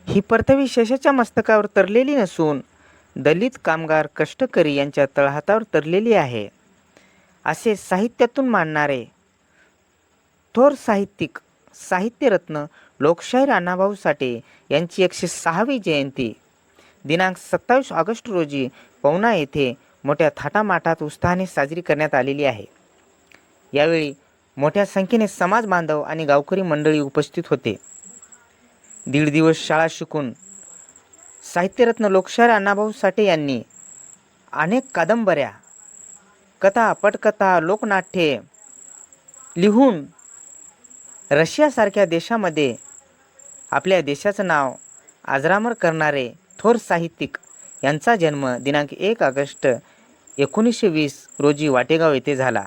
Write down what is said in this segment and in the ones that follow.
ही पृथ्वी शशाच्या मस्तकावर तरलेली नसून दलित कामगार कष्टकरी यांच्या तळहातावर तरलेली आहे, असे साहित्यातून मांडणारे थोर साहित्यिक साहित्यरत्न लोकशाहीर अण्णाभाऊ साठे यांची 106वी जयंती दिनांक 27 ऑगस्ट रोजी पवना येथे मोठ्या थाटामाटात उत्साहाने साजरी करण्यात आलेली आहे. यावेळी मोठ्या संख्येने समाज बांधव आणि गावकरी मंडळी उपस्थित होते. दीड दिवस शाळा शिकून साहित्यरत्न लोकशाहीर अण्णाभाऊ साठे यांनी अनेक कादंबऱ्या, कथा, पटकथा, लोकनाट्ये लिहून रशियासारख्या देशामध्ये आपल्या देशाचं नाव अजरामर करणारे थोर साहित्यिक यांचा जन्म दिनांक 1 ऑगस्ट 1920 रोजी वाटेगाव येथे झाला.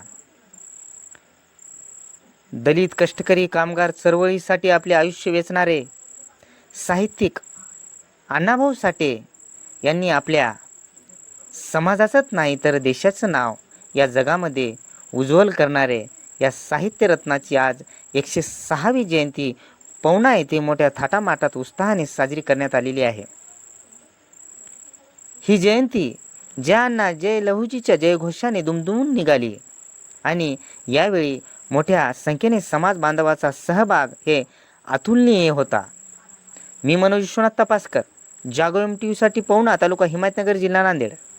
दलित कष्टकरी कामगार चळवळीसाठी आपले आयुष्य वेचणारे साहित्यिक अण्णाभाऊ साठे यांनी आपल्या समाजाचंच नाही तर देशाचं नाव या जगामध्ये उज्ज्वल करणारे या साहित्यरत्नाची आज 106वी जयंती पवना येथे मोठ्या थाटामाटात उत्साहाने साजरी करण्यात आलेली आहे. ही जयंती जय अण्णा जय लहुजीच्या जयघोषाने दुमदुमून निघाली आणि यावेळी मोठ्या संख्येने समाज बांधवाचा सहभाग हे अतुलनीय होता. मी मनोज विश्वनाथ तपासकर, जागो MTV साठी पवना, तालुका हिमायतनगर, जिल्हा नांदेड.